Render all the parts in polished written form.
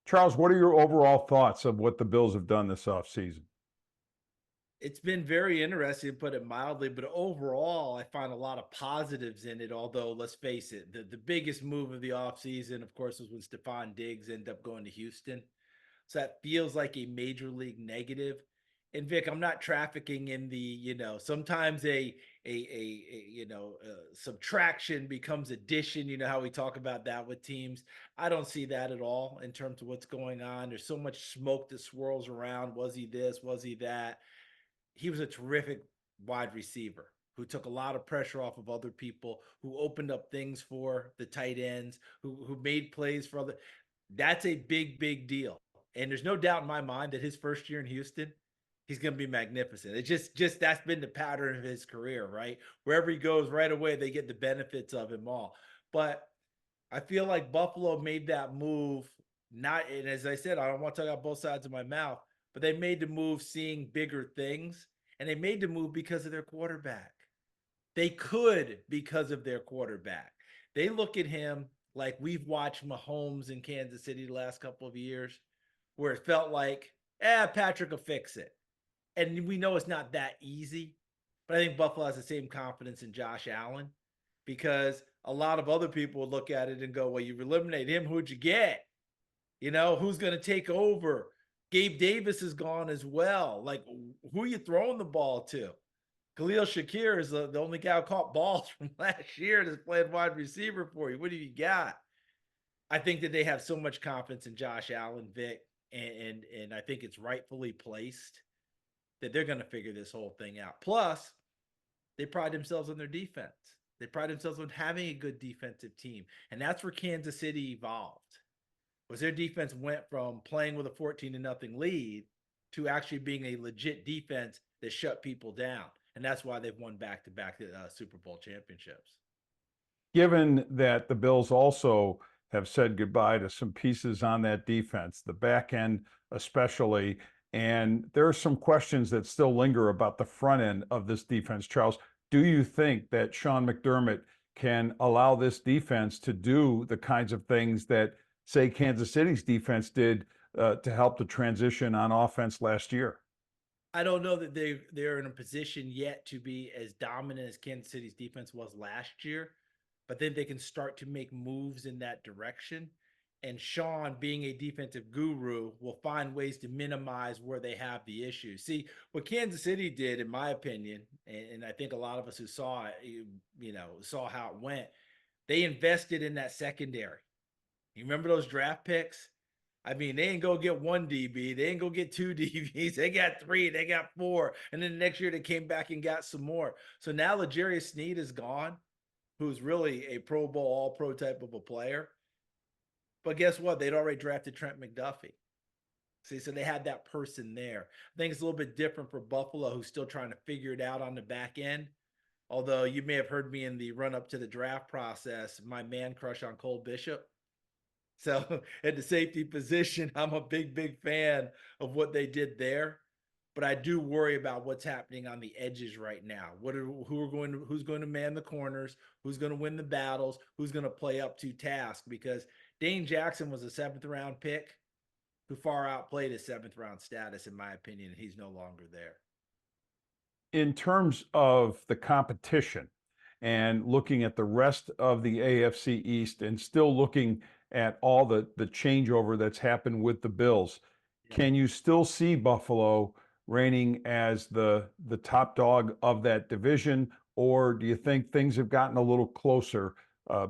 Charles, what are your overall thoughts of what the Bills have done this offseason? It's been very interesting, to put it mildly, but overall, I find a lot of positives in it. Although, let's face it, the biggest move of the offseason, of course, was when Stephon Diggs ended up going to Houston. So that feels like a major league negative. And Vic, I'm not trafficking in the, sometimes subtraction becomes addition. You know how we talk about that with teams. I don't see that at all in terms of what's going on. There's so much smoke that swirls around. Was he this? Was he that? He was a terrific wide receiver who took a lot of pressure off of other people, who opened up things for the tight ends, who made plays for other. That's a big, big deal. And there's no doubt in my mind that his first year in Houston, he's going to be magnificent. It's just that's been the pattern of his career, right? Wherever he goes, right away they get the benefits of him all. But I feel like Buffalo made that move. Not, and as I said, I don't want to talk about both sides of my mouth, but they made the move seeing bigger things, and they made the move because of their quarterback. They could because of their quarterback. They look at him like we've watched Mahomes in Kansas City the last couple of years, where it felt like, Patrick will fix it. And we know it's not that easy, but I think Buffalo has the same confidence in Josh Allen because a lot of other people would look at it and go, well, you've eliminated him. Who'd you get? Who's going to take over? Gabe Davis is gone as well. Like, who are you throwing the ball to? Khalil Shakir is the only guy who caught balls from last year that's playing wide receiver for you. What do you got? I think that they have so much confidence in Josh Allen, Vic, and I think it's rightfully placed that they're going to figure this whole thing out. Plus, they pride themselves on their defense. They pride themselves on having a good defensive team, and that's where Kansas City evolved. Was their defense went from playing with a 14-0 lead to actually being a legit defense that shut people down, and that's why they've won back-to-back Super Bowl championships. Given that the Bills also have said goodbye to some pieces on that defense, the back end especially, and there are some questions that still linger about the front end of this defense. Charles, do you think that Sean McDermott can allow this defense to do the kinds of things that, say, Kansas City's defense did to help the transition on offense last year? I don't know that they're in a position yet to be as dominant as Kansas City's defense was last year, but then they can start to make moves in that direction. And Sean, being a defensive guru, will find ways to minimize where they have the issues. See, what Kansas City did, in my opinion, and I think a lot of us who saw it, saw how it went, they invested in that secondary. You remember those draft picks? I mean, they ain't go get one DB. They ain't go get two DBs. They got three. They got four. And then the next year they came back and got some more. So now L'Jarius Sneed is gone, who's really a Pro Bowl, all-pro type of a player. But guess what? They'd already drafted Trent McDuffie. See, so they had that person there. I think it's a little bit different for Buffalo, who's still trying to figure it out on the back end. Although you may have heard me in the run-up to the draft process, my man crush on Cole Bishop. So at the safety position, I'm a big, big fan of what they did there. But I do worry about what's happening on the edges right now. Who's going to man the corners? Who's going to win the battles? Who's going to play up to task? Because Dane Jackson was a 7th-round pick who far outplayed his 7th-round status, in my opinion, and he's no longer there. In terms of the competition and looking at the rest of the AFC East and still looking at all the changeover that's happened with the Bills, Yeah. can you still see Buffalo reigning as the top dog of that division, or do you think things have gotten a little closer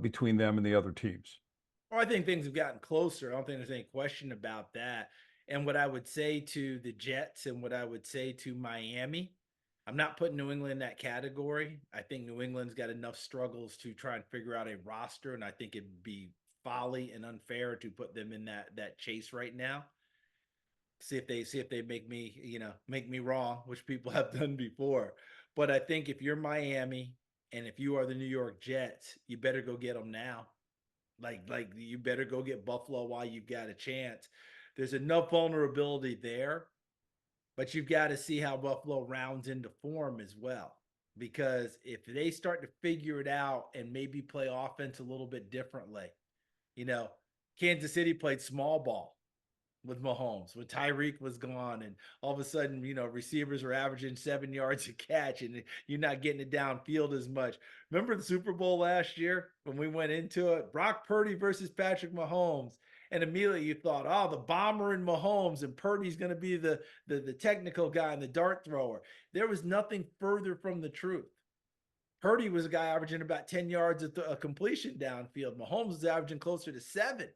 between them and the other teams? Well, I think things have gotten closer. I don't think there's any question about that. And what I would say to the Jets and what I would say to Miami, I'm not putting New England in that category. I think New England's got enough struggles to try and figure out a roster, and I think it'd be folly and unfair to put them in that chase right now. See if they make me wrong, which people have done before. But I think if you're Miami and if you are the New York Jets, you better go get them now. Like you better go get Buffalo while you've got a chance. There's enough vulnerability there, but you've got to see how Buffalo rounds into form as well. Because if they start to figure it out and maybe play offense a little bit differently, you know, Kansas City played small ball. with Mahomes, when Tyreek was gone, and all of a sudden, receivers are averaging 7 yards a catch, and you're not getting it downfield as much. Remember the Super Bowl last year when we went into it? Brock Purdy versus Patrick Mahomes. And immediately you thought, oh, the bomber in Mahomes, and Purdy's going to be the technical guy and the dart thrower. There was nothing further from the truth. Purdy was a guy averaging about 10 yards a completion downfield. Mahomes was averaging closer to 7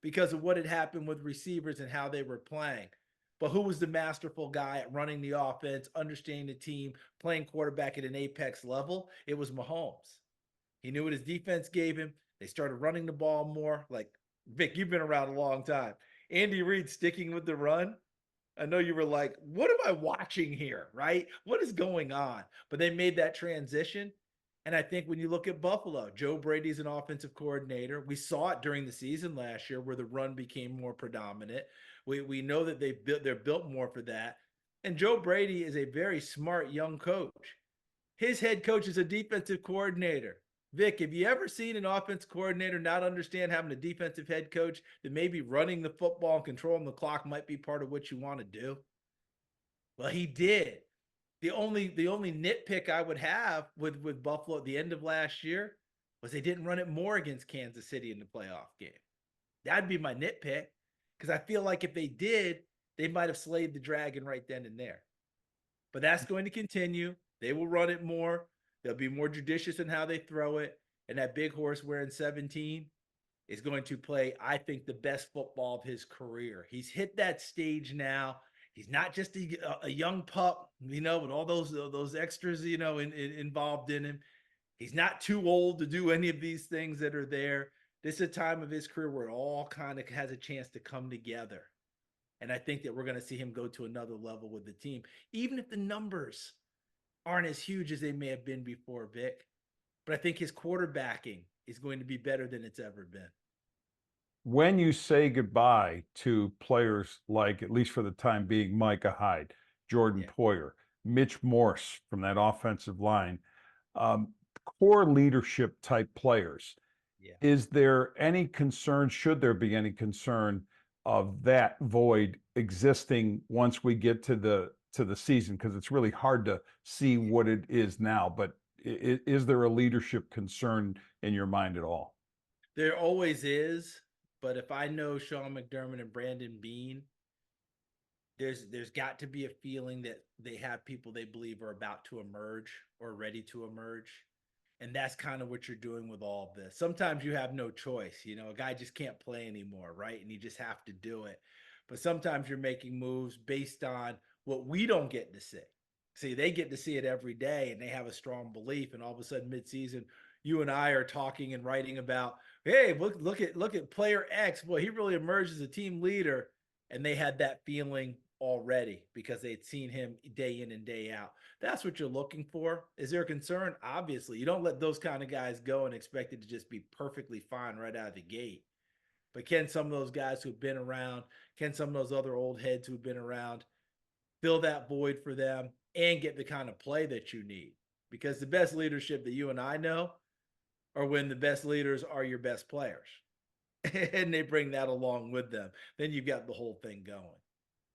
because of what had happened with receivers and how they were playing. But who was the masterful guy at running the offense, understanding the team, playing quarterback at an apex level? It was Mahomes. He knew what his defense gave him. They started running the ball more. Like, Vic, you've been around a long time. Andy Reid sticking with the run. I know you were like, what am I watching here, right? What is going on? But they made that transition. And I think when you look at Buffalo, Joe Brady's an offensive coordinator. We saw it during the season last year where the run became more predominant. We know that they're built more for that. And Joe Brady is a very smart young coach. His head coach is a defensive coordinator. Vic, have you ever seen an offense coordinator not understand having a defensive head coach that maybe running the football and controlling the clock might be part of what you want to do? Well, he did. The only nitpick I would have with Buffalo at the end of last year was they didn't run it more against Kansas City in the playoff game. That'd be my nitpick, because I feel like if they did, they might have slayed the dragon right then and there. But that's going to continue. They will run it more. They'll be more judicious in how they throw it. And that big horse wearing 17 is going to play, I think, the best football of his career. He's hit that stage now. He's not just a young pup, with all those extras, involved in him. He's not too old to do any of these things that are there. This is a time of his career where it all kind of has a chance to come together. And I think that we're going to see him go to another level with the team, even if the numbers aren't as huge as they may have been before, Vic. But I think his quarterbacking is going to be better than it's ever been. When you say goodbye to players like, at least for the time being, Micah Hyde, Jordan Poyer, Mitch Morse from that offensive line, core leadership type players, is there any concern, should there be any concern of that void existing once we get to the season? Because it's really hard to see what it is now, but is there a leadership concern in your mind at all? There always is. But if I know Sean McDermott and Brandon Beane, there's got to be a feeling that they have people they believe are about to emerge or ready to emerge. And that's kind of what you're doing with all of this. Sometimes you have no choice. A guy just can't play anymore, right? And you just have to do it. But sometimes you're making moves based on what we don't get to see. See, they get to see it every day, and they have a strong belief. And all of a sudden, midseason, you and I are talking and writing about, hey, look at player X. Boy, he really emerged as a team leader. And they had that feeling already because they'd seen him day in and day out. That's what you're looking for. Is there a concern? Obviously, you don't let those kind of guys go and expect it to just be perfectly fine right out of the gate. But can some of those guys who've been around, can some of those other old heads who've been around fill that void for them and get the kind of play that you need? Because the best leadership that you and I know are when the best leaders are your best players. And they bring that along with them. Then you've got the whole thing going.